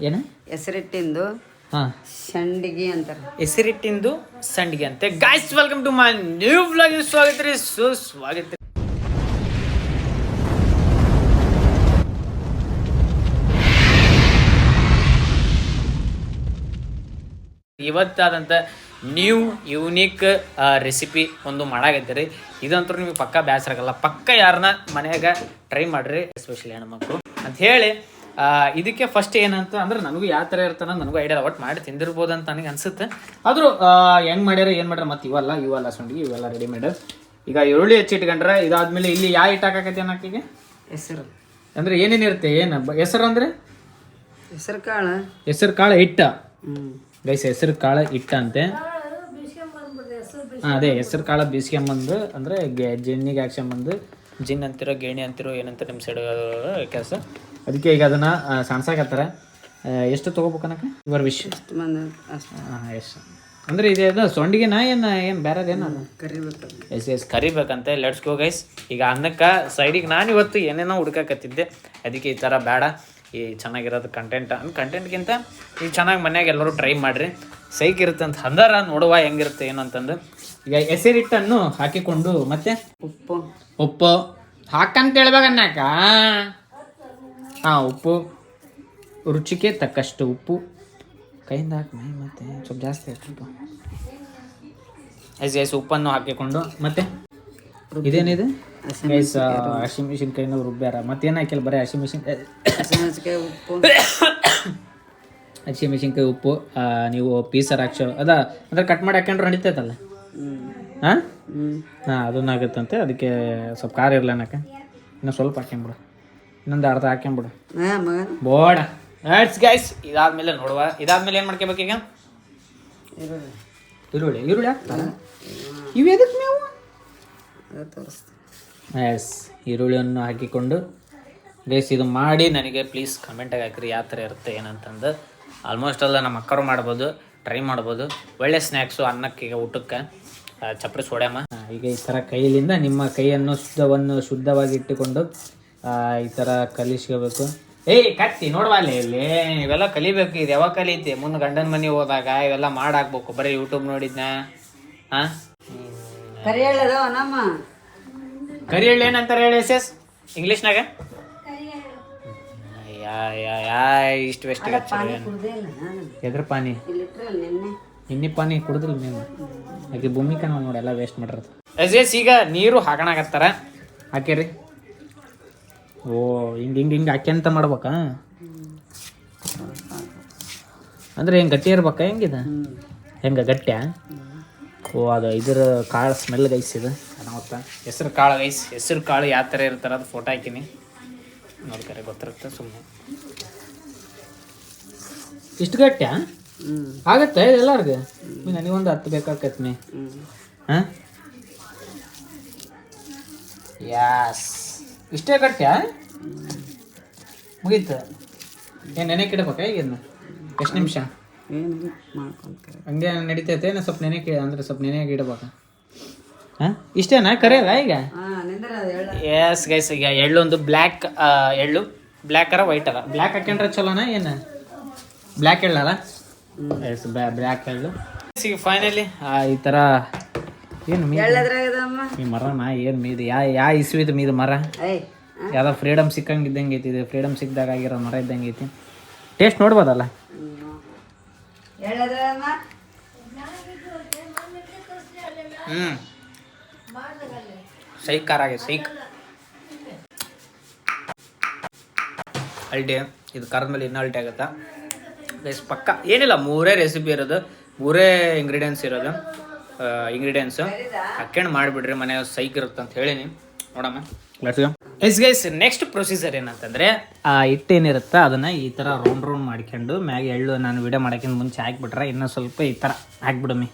ಏನು ಹೆಸರಿಟ್ಟಿಂದು ಹಾಂ ಸಂಡಿಗೆ ಅಂತಾರೆ. ಹೆಸರಿಟ್ಟಿಂದು ಸಂಡಿಗೆ ಅಂತೆ. Guys welcome to my new vlog. ಸ್ವಾಗತ ರೀ, ಸುಸ್ವಾಗತ. ಇವತ್ತಾದಂಥ ನ್ಯೂ ಯೂನಿಕ್ ರೆಸಿಪಿ ಒಂದು ಮಾಡಾಕೈತೆ. ಇದಂತೂ ನಿಮಗೆ ಪಕ್ಕ ಬೇಸರ ಆಗಲ್ಲ. ಪಕ್ಕ ಯಾರನ್ನ ಮನ್ಯಾಗ ಟ್ರೈ ಮಾಡ್ರಿ, ಎಸ್ಪೆಷಲಿ ಹೆಣ್ಮಕ್ಳು ಅಂತ ಹೇಳಿ. ಇದಕ್ಕೆ ಫಸ್ಟ್ ಏನಂತ ಅಂದ್ರೆ ನನಗೂ ಯಾವ ಥರ ಇರ್ತಾನೆ ನನಗೂ ಐಡಿಯಾ. ಒಟ್ಟು ಮಾಡಿ ತಿಂದಿರ್ಬೋದು ಅಂತ ನನಗೆ ಅನ್ಸುತ್ತೆ. ಆದರೂ ಹೆಂಗೆ ಮಾಡ್ಯಾರ ಏನು ಮಾಡ್ಯಾರ ಮತ್ತು ಇವೆಲ್ಲ ಸಂಡಿಗೆ ಇವೆಲ್ಲ ರೆಡಿ ಮಾಡ್ಯಾರ. ಈಗ ಈರುಳ್ಳಿ ಹೆಚ್ಚಿಟ್ಕೊಂಡ್ರೆ ಇದಾದ್ಮೇಲೆ ಇಲ್ಲಿ ಯಾವ ಹಿಟ್ಟು ಹಾಕಕೈತಿ ಅನ್ನೋಕ್ಕಿಗೆ ಹೆಸರು ಅಂದರೆ ಏನೇನಿರುತ್ತೆ? ಏನು ಹೆಸರು ಅಂದರೆ ಹೆಸರು ಕಾಳು ಹಿಟ್ಟ ಗೈಸ್. ಹೆಸರು ಕಾಳು ಹಿಟ್ಟ ಅಂತೆ. ಅದೇ ಹೆಸರು ಕಾಳು ಬೀಸ್ಕೊಂಬಂದು ಅಂದರೆ ಜಿನ್ನಿಗೆ ಹಾಕ್ಸ್ಕೊಂಬಂದು, ಜಿನ್ ಅಂತಿರೋ ಗೇಣಿ ಅಂತಿರೋ ಏನಂತ ನಿಮ್ಮ ಸೈಡ್ ಕೆಲಸ. ಅದಕ್ಕೆ ಈಗ ಅದನ್ನು ಸಣ್ಸಾಕತ್ತಾರೆ. ಎಷ್ಟು ತೊಗೋಬೇಕನ್ನಕ ಇವರ ವಿಷಯ ಎಷ್ಟು ಅಂದರೆ ಇದೆ ಸೊಂಡಿಗೆನ ಏನು ಬೇರೆದೇನು ಕರಿಬೇಕಂತೆ. Let's go guys. ಈಗ ಅನ್ನಕ್ಕೆ ಸೈಡಿಗೆ ನಾನು ಇವತ್ತು ಏನೇನೋ ಹುಡ್ಕಾಕತ್ತಿದ್ದೆ. ಅದಕ್ಕೆ ಈ ಥರ ಬೇಡ, ಈ ಚೆನ್ನಾಗಿರೋದು ಕಂಟೆಂಟ್ಗಿಂತ ಈಗ ಚೆನ್ನಾಗಿ ಮನ್ಯಾಗ ಎಲ್ಲರೂ ಟ್ರೈ ಮಾಡಿರಿ. ಸೈಕ್ ಇರುತ್ತೆ ಅಂತ ಅಂದಾರ, ನೋಡುವ ಹೆಂಗಿರುತ್ತೆ ಏನು ಅಂತಂದು. ಈಗ ಹೆಸರಿಟ್ಟನ್ನು ಹಾಕಿಕೊಂಡು ಮತ್ತೆ ಉಪ್ಪು ಹಾಕಂತ ಹೇಳ್ಬೇಕನ್ನಾಕ. ಹಾಂ, ಉಪ್ಪು ರುಚಿಗೆ ತಕ್ಕಷ್ಟು ಉಪ್ಪು. ಕೈಯಿಂದ ಹಾಕಿ ಮತ್ತೆ ಸ್ವಲ್ಪ ಜಾಸ್ತಿ ಹಾಕಿ ಐಸ್ ಉಪ್ಪನ್ನು ಹಾಕಿಕೊಂಡು ಮತ್ತೆ ಇದೇನಿದೆ ಗೈಸ್ ಹಸಿಮೆಣಸಿನ್ಕಾಯಿನ ರುಬ್ಬ್ಯಾರ. ಮತ್ತೇನು ಹಾಕಿಲ್ಲ, ಬರೀ ಹಸಿಮೆಣಸಿನ್ಕಾಯಿ ಉಪ್ಪು. ನೀವು ಪೀಸರ್ ಹಾಕ್ಸೋ ಅದ ಅಂದ್ರೆ ಕಟ್ ಮಾಡಿ ಹಾಕೊಂಡ್ರೆ ನಡೀತೈತಲ್ಲ. ಹಾಂ ಅದನ್ನಾಗುತ್ತಂತೆ. ಅದಕ್ಕೆ ಸ್ವಲ್ಪ ಖಾರ ಇರಲ್ಲ ಅನ್ನಕ್ಕೆ ಇನ್ನೂ ಸ್ವಲ್ಪ ಹಾಕ್ಕೊಂಬಿಡು, ಇನ್ನೊಂದು ಅರ್ಧ ಹಾಕ್ಕೊಂಬಿಡು ಬೋಡ. ಗೈಸ್ ಇದಾದ್ಮೇಲೆ ನೋಡುವ. ಇದಾದ್ಮೇಲೆ ಏನು ಮಾಡ್ಕೋಬೇಕು ಈಗ? ಈರುಳ್ಳಿ ಹಾಕ್ತಾರ. ಇವು ಎದಕ್ಕೆ ನೀವು? ಎಸ್, ಈರುಳ್ಳಿಯನ್ನು ಹಾಕಿಕೊಂಡು ಗೈಸ್ ಇದು ಮಾಡಿ ನನಗೆ ಪ್ಲೀಸ್ ಕಮೆಂಟಾಗಿ ಹಾಕಿರಿ ಯಾವ ಥರ ಇರುತ್ತೆ ಏನಂತಂದು. ಆಲ್ಮೋಸ್ಟ್ ಅಲ್ಲ ನಮ್ಮ ಅಕ್ಕರು ಮಾಡ್ಬೋದು, ಟ್ರೈ ಮಾಡ್ಬೋದು. ಒಳ್ಳೆ ಸ್ನ್ಯಾಕ್ಸು ಅನ್ನಕ್ಕೆ, ಈಗ ಊಟಕ್ಕೆ ಚಪ್ಪರಿ ಸೋಡ್ಯಾಮ. ಈಗ ಈ ಥರ ಕೈಲಿಂದ ನಿಮ್ಮ ಕೈಯನ್ನು ಶುದ್ಧವಾಗಿ ಇಟ್ಟುಕೊಂಡು ಈ ಥರ ಕಲಿಸ್ಕೋಬೇಕು. ಕತ್ತಿ ನೋಡುವ ಅಲ್ಲಿ ಇವೆಲ್ಲ ಕಲಿಬೇಕು. ಇದು ಯಾವಾಗ ಕಲಿತೆ? ಮುಂದೆ ಗಂಡನ ಮನೆ ಹೋದಾಗ ಇವೆಲ್ಲ ಮಾಡಾಕ್ಬೇಕು. ಬರೀ ಯೂಟ್ಯೂಬ್ ನೋಡಿದ್ನ. ಹಾಂ, ಕರಿ ಎಳ್ಳು ಏನಂತಾರೆ ಹೇಳಿ ಎಸ್ ಇಂಗ್ಲೀಷ್ನಾಗ? ಇಷ್ಟು ವೆಸ್ಟ್ ಎದ್ರ ಪಾನಿ? ಇನ್ನಿ ಪಾನಿ ಕುಡಿದಿಲ್ಲ ನೀನು. ಹಾಗೆ ಭೂಮಿಕ ನಾವು ನೋಡಿ ಎಲ್ಲ ವೇಸ್ಟ್ ಮಾಡಿರೋದು. ಎಸ್ ಈಗ ನೀರು ಹಾಕೋಣಾಕತ್ತಾರ. ಹಾಕಿರಿ. ಓ ಹಿಂಗೆ ಹಾಕ್ಯಂತ ಮಾಡ್ಬೇಕಾ? ಅಂದರೆ ಹೆಂಗೆ ಗಟ್ಟಿ ಇರ್ಬೇಕಾ? ಹೆಂಗಿದೆ ಗಟ್ಟ್ಯಾ? ಓ ಅದು ಇದ್ರ ಕಾಳು ಸ್ಮೆಲ್ ಗೈಸ್. ಇದು ಅನಾಹುತ ಹೆಸರು ಕಾಳು ಗೈಸ್. ಹೆಸರು ಕಾಳು ಯಾವ ಥರ ಇರ್ತಾರೆ ಅದು ಫೋಟೋ ಹಾಕಿನಿ, ನೋಡ್ತಾರೆ ಗೊತ್ತಿರುತ್ತೆ. ಸುಮ್ಮನೆ ಇಷ್ಟು ಗಟ್ಟ್ಯಾ ಆಗತ್ತೆ ಎಲ್ಲರಿಗೂ? ನನಗೊಂದು 10 ಬೇಕಾಕೈತಿ ಮೇ. ಹಾಂ, ಯಾಸ್ ಇಷ್ಟೇ ಗಟ್ಟ್ಯಾ? ಮುಗೀತು. ಏನು ನೆನೆ ಕಿಡಬೇಕಾ ಈಗ? ಎಷ್ಟು ನಿಮಿಷ ಹಂಗೆ ನಡೀತೈತೆ? ಸ್ವಲ್ಪ ಸ್ವಲ್ಪ ನೆನೆಗೆ ಇಡಬೇಕಾ? ಹಾಂ, ಇಷ್ಟೇನಾ ಕರೆಯೋದ ಈಗ? ಎಸ್ ಗೈಸ್, ಈಗ ಎಳ್ಳೊಂದು ಬ್ಲ್ಯಾಕ್ ಎಳ್ಳು. ಬ್ಲ್ಯಾಕ್ ಅರ ವೈಟ್ ಅರ? ಬ್ಲ್ಯಾಕ್ ಹಾಕೊಂಡ್ರೆ ಚಲೋನಾ ಏನು? ಬ್ಲ್ಯಾಕ್ ಎಳ್ಳಲ್ಲ? ಎಸ್, ಬ್ಲ್ಯಾಕ್ ಎಳ್ಳು. ಈಗ ಫೈನಲಿ ಈ ಥರ ಏನು ಈ ಮರನಾ ಏನು ಮೀದು ಯಾವ ಇಸ್ವಿದು ಮೀದು ಮರ? ಯಾವುದೋ ಫ್ರೀಡಮ್ ಸಿಕ್ಕಂಗಿದ್ದಂಗೆ ಐತಿ. ಇದು ಫ್ರೀಡಮ್ ಸಿಕ್ಕಿದಾಗ ಆಗಿರೋ ಮರ ಇದ್ದಂಗೆ ಐತಿ. ಟೇಸ್ಟ್ ನೋಡ್ಬೋದಲ್ಲ? ಸೈಕ್ ಖಾರ ಆಗಿದೆ, ಸೈಕ್ ಅಲ್ಟಿ. ಇದು ಖಾರದ ಮೇಲೆ ಇನ್ನೂ ಅಲ್ಟಿ ಆಗುತ್ತಾ ಗೈಸ್? ಪಕ್ಕ ಏನಿಲ್ಲ, 3 ರೆಸಿಪಿ ಇರೋದು, 3 ಇಂಗ್ರೀಡಿಯೆಂಟ್ಸು ಹಾಕ್ಯಂಡು ಮಾಡಿಬಿಡ್ರಿ. ಮನೆ ಸೈಕ್ ಇರುತ್ತೆ ಅಂತ ಹೇಳೀನಿ. ನೋಡಮ್ಮ ಎಸ್ ಗೈಸ್, ನೆಕ್ಸ್ಟ್ ಪ್ರೊಸೀಜರ್ ಏನಂತಂದರೆ ಹಿಟ್ಟೇನಿರುತ್ತೆ ಅದನ್ನು ಈ ಥರ ರೌಂಡ್ ಮಾಡ್ಕೊಂಡು ಮ್ಯಾಗೆ ಎಳ್ಳು ನಾನು ವಿಡಿಯೋ ಮಾಡೋಕ್ಕಿಂತ ಮುಂಚೆ ಹಾಕ್ಬಿಟ್ರೆ ಇನ್ನೂ ಸ್ವಲ್ಪ ಈ ಥರ ಹಾಕ್ಬಿಡಮ್ಮಿ.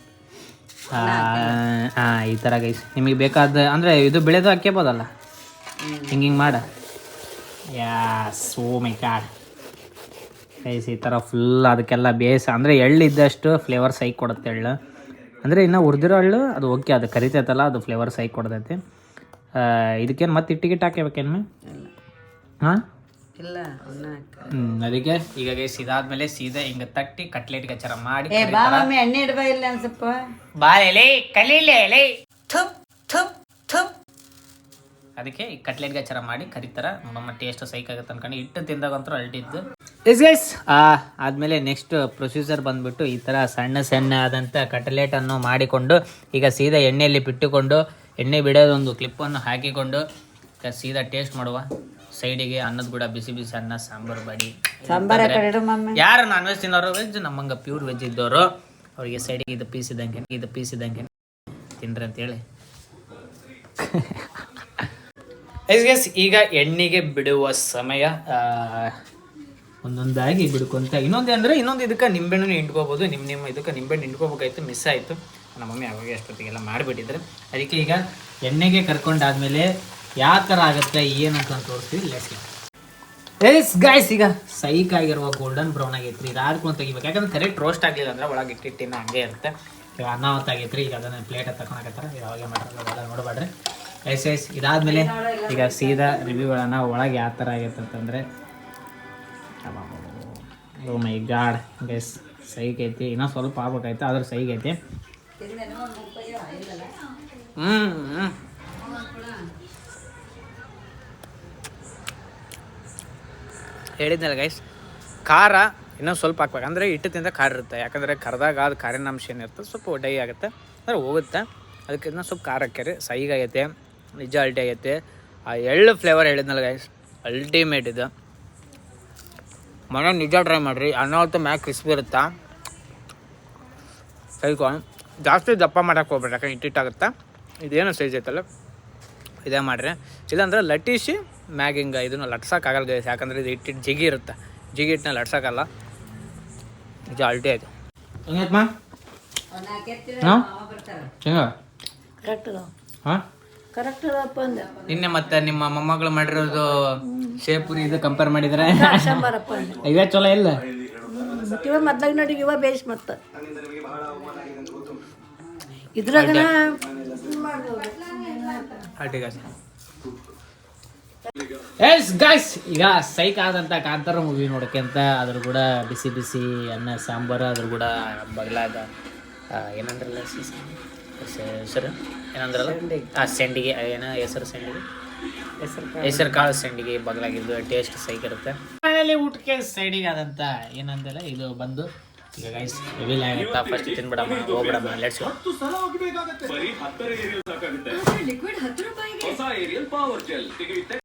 ಈ ಥರ ಗೈಸ್ ನಿಮಗೆ ಬೇಕಾದ ಅಂದರೆ ಇದು ಬೆಳೆದು ಹಾಕ್ಯಬೋದಲ್ಲ, ಹಿಂಗೆ ಮಾಡ. ಯಾಸ್, ಓ ಮೈ ಗಾಡ್ ಗೈಸ್, ಈ ಥರ ಫುಲ್ ಅದಕ್ಕೆಲ್ಲ ಬೇಸ್ ಅಂದರೆ ಎಳ್ಳು ಇದ್ದಷ್ಟು ಫ್ಲೇವರ್ ಸೈಕ್ ಕೊಡುತ್ತೆ. ಎಳ್ಳು ಅಂದರೆ ಇನ್ನೂ ಹುರಿದಿರೋ ಎಳ್ಳು ಅದು ಓಕೆ, ಅದು ಕರಿತೈತಲ್ಲ, ಅದು ಫ್ಲೇವರ್ ಸೈಕ್ ಕೊಡ್ತೈತಿ. ಇದಕ್ಕೇನು ಮತ್ತೆ ಹಿಟ್ಟಿಗಿಟ್ಟು ಹಾಕ್ಯಬೇಕೇನು? ಹಾಂ, ಇಲ್ಲ ಅವನ್ನ ಹಾಕ. ಅದಕ್ಕೆ ಈಗ ಗೈಸ್ ಇದಾದ್ಮೇಲೆ ಸೀದಾ ಹಿಂಗ ತಟ್ಟಿ ಕಟ್ಲೆಟ್ಗೆ ಹಚ್ಚಾರ ಮಾಡಿ ಏ ಬಾ ಮಮ್ಮಿ ಎಣ್ಣೆ ಇಡ್ಬಾ ಇಲ್ಲ ಅನ್ಸಪ್ಪ. ಬಾಳೆ ಕಲೀಲೆ ಎಲೆ ಅದಕ್ಕೆ ಈ ಕಟ್ಲೆಟ್ಗೆ ಹಚ್ಚಾರ ಮಾಡಿ ಕರಿತಾರ. ನೋಡಮ್ಮ ಟೇಸ್ಟ್ ಸೈಕ್ ಆಗುತ್ತೆ ಅನ್ಕೊಂಡು ಇಟ್ಟು ತಿಂದಾಗಂತೂ ಅಲ್ಟಿದ್ದು. ಎಸ್ ಗೈಸ್ ಆದಮೇಲೆ ನೆಕ್ಸ್ಟ್ ಪ್ರೊಸೀಜರ್ ಬಂದ್ಬಿಟ್ಟು ಈ ಥರ ಸಣ್ಣ ಸಣ್ಣ ಆದಂಥ ಕಟ್ಲೆಟನ್ನು ಮಾಡಿಕೊಂಡು ಈಗ ಸೀದಾ ಎಣ್ಣೆಯಲ್ಲಿ ಬಿಟ್ಟುಕೊಂಡು ಎಣ್ಣೆ ಬಿಡೋದೊಂದು ಕ್ಲಿಪ್ಪನ್ನು ಹಾಕಿಕೊಂಡು ಈಗ ಸೀದಾ ಟೇಸ್ಟ್ ಮಾಡುವ. ಸೈಡಿಗೆ ಅನ್ನದ ಕೂಡ ಬಿಸಿ ಬಿಸಿ ಅನ್ನ ಸಾಂಬಾರು ಬಾಡಿ. ಸಾಂಬಾರ ಕಡೆ ಮಮ್ಮಿ. ಯಾರು ನಾನ್ ವೆಜ್ ತಿನ್ನೋರು ವೆಜ್, ನಮ್ಮಂಗೆ ಪ್ಯೂರ್ ವೆಜ್ ಇದ್ದವರು ಅವರಿಗೆ ಸೈಡಿಗೆ ಇದು ಪೀಸ್ ಇದ್ದಂಗೆ ತಿನ್ರಿ ಅಂತೇಳಿ. ಎಸ್ ಈಗ ಎಣ್ಣೆಗೆ ಬಿಡುವ ಸಮಯ. ಒಂದೊಂದಾಗಿ ಬಿಡ್ಕೊಂತ ಇನ್ನೊಂದು ಇದಕ್ಕೆ ನಿಂಬೆಣ್ಣು ಹಿಂಡ್ಕೋಬೋದು. ನಿಮ್ಮ ಇದಕ್ಕೆ ನಿಂಬೆಣ್ಣು ಹಿಂಡ್ಕೋಬೇಕಾಯ್ತು, ಮಿಸ್ ಆಯಿತು. ನಮ್ಮ ಮಮ್ಮಿ ಅವಾಗ ಅಷ್ಟೊತ್ತಿಗೆಲ್ಲ ಮಾಡಿಬಿಟ್ಟಿದ್ರೆ ಅದಕ್ಕೆ ಈಗ ಎಣ್ಣೆಗೆ ಕರ್ಕೊಂಡಾದ್ಮೇಲೆ ಯಾವ ಥರ ಆಗುತ್ತೆ ಏನಂತ ತೋರಿಸ್ತೀವಿ. ಎಸ್ ಗಾಯ್ಸ್ ಈಗ ಸೈಕ್ ಆಗಿರುವ ಗೋಲ್ಡನ್ ಬ್ರೌನ್ ಆಗೈತ್ರಿ. ಇದು ಆದ್ಕೊಂಡು ತೆಗಿಬೇಕು, ಯಾಕಂದ್ರೆ ಕರೆಕ್ಟ್ ರೋಸ್ಟ್ ಆಗಲಿಲ್ಲ ಅಂದ್ರೆ ಒಳಗೆ ಇಟ್ಟಿಟ್ಟಿನ ಹಂಗೆ ಇರುತ್ತೆ. ಈಗ ಅನ್ನಾವತ್ತು ಆಗೈತ್ರಿ. ಈಗ ಅದನ್ನು ಪ್ಲೇಟ್ ತಗೊಳಕತ್ತಾರ, ಯಾವಾಗ ಮಾಡೋಲ್ಲ ನೋಡಬೇಡ್ರಿ. ಎಸ್ ಇದಾದ್ಮೇಲೆ ಈಗ ಸೀದಾ ರಿವ್ಯೂಗಳನ್ನು ಒಳಗೆ ಯಾವ ಥರ ಆಗೈತೆ ಅಂತಂದರೆ ಓ ಮೈ ಗಾಡ್ ಗೈಸ್ ಸೈಕ್ ಐತಿ. ಇನ್ನೂ ಸ್ವಲ್ಪ ಆಗ್ಬೇಕಾಯ್ತು, ಆದ್ರೆ ಸೈಕ್ ಐತಿ. ಹೇಳಿದ್ನಲ್ಲ ಗೈಸ್, ಖಾರ ಇನ್ನೂ ಸ್ವಲ್ಪ ಹಾಕ್ಬೇಕು. ಅಂದರೆ ಹಿಟ್ಟು ತಿಂದ ಖಾರ ಇರುತ್ತೆ, ಯಾಕಂದರೆ ಕರ್ದಾಗ ಅದು ಖಾರಿನ ಅಂಶ ಏನಿರುತ್ತೆ ಸ್ವಲ್ಪ ಡೈ ಆಗುತ್ತೆ, ಅಂದರೆ ಹೋಗುತ್ತೆ. ಅದಕ್ಕೆ ಇನ್ನೂ ಸ್ವಲ್ಪ ಖಾರ ಹಾಕ್ಯಾರಿ. ಸೈಗಾಗೈತೆ, ನಿಜ ಅಲ್ಟಿ ಆಗೈತೆ. ಆ ಎಳ್ಳು ಫ್ಲೇವರ್ ಹೇಳಿದ್ನಲ್ಲ ಗೈಸ್, ಅಲ್ಟಿಮೇಟ್ ಇದು. ಮನೆಗೆ ನಿಜ ಟ್ರೈ ಮಾಡಿರಿ. ಅನ್ನ ಹೊತ್ತು ಮ್ಯಾಗ ಕ್ರಿಸ್ಪಿ ಇರುತ್ತಾ, ಸೈಕೋ. ಜಾಸ್ತಿ ದಪ್ಪ ಮಾಡೋಕೆ ಹೋಗ್ಬೇಡ್ರಿ, ಯಾಕಂದ್ರೆ ಹಿಟ್ಟಿಟ್ಟಾಗುತ್ತೆ. ಇದೇನು ಸೈಜ್ ಐತಲ್ಲ ಇದೇ ಮಾಡಿರಿ. ಇಲ್ಲಾಂದ್ರೆ ಲಟ್ಟಿಸಿ ಮ್ಯಾಗ ಹಿಂಗೆ ಇದನ್ನು ಲಟ್ಸೋಕ್ಕಾಗಲ್ಲ ಗೈಸ್, ಯಾಕಂದರೆ ಇದು ಹಿಟ್ಟಿಟ್ಟು ಜಿಗಿ ಇರುತ್ತೆ. ಜಿಗಿ ಹಿಟ್ಟನ್ನ ಲಟ್ಸೋಕ್ಕಲ್ಲ. ನಿಜ ಅಲ್ಟಿ ಆಯಿತು. ಹೆಂಗೈತಮ್ಮ? ಹಾಂ ಹಾಂ ನಿನ್ನೆ ಮತ್ತೆ ನಿಮ್ಮ ಮೊಮ್ಮಗಳು ಮಾಡಿರೋದು ಶೇಪುರಿ ಇದು ಕಂಪೇರ್ ಮಾಡಿದ್ರೆ ಇವೇ ಚಲೋ ಇಲ್ಲ. ಇವ ಮೊದ್ಲಾಗ ನೋಡಿ ಇವ ಬೇಸ್ ಮತ್ತ ಇದ್ರಾಗ ಎಸ್ ಗಾಯ್ಸ್ ಈಗ ಸೈಕ್ ಆದಂಥ ಕಾಂತಾರ ಮೂವಿ ನೋಡೋಕೆ ಅಂತ ಅದ್ರ ಕೂಡ ಬಿಸಿ ಬಿಸಿ ಅನ್ನ ಸಾಂಬಾರು, ಅದ್ರ ಕೂಡ ಬಗಲಾದ ಏನಂದ್ರಲ್ಲ ಹೆಸರು ಏನಂದ್ರಲ್ಲ ಸೆಂಡಿಗೆ, ಏನೋ ಹೆಸರು ಸೆಂಡಿಗೆ, ಹೆಸರು ಕಾಳು ಸೆಂಡಿಗೆ ಬಗಲಾಗಿದ್ದು ಟೇಸ್ಟ್ ಸೈಕ್ ಇರುತ್ತೆ. ಫೈನಲಿ ಊಟಕ್ಕೆ ಸೈಡಿಗೆ ಆದಂಥ ಏನಂದಲ್ಲ ಇದು ಬಂದು ಈಗ ಗೈಸ್ ರಿವೀಲ್ ಆಗುತ್ತಾ. ಫಸ್ಟ್ ತಿನ್ಬಿಡಮ್ಮ, ಹೋಗ್ಬಿಡಮ್ಮ, ಲೆಟ್ಸ್ ಗೋ.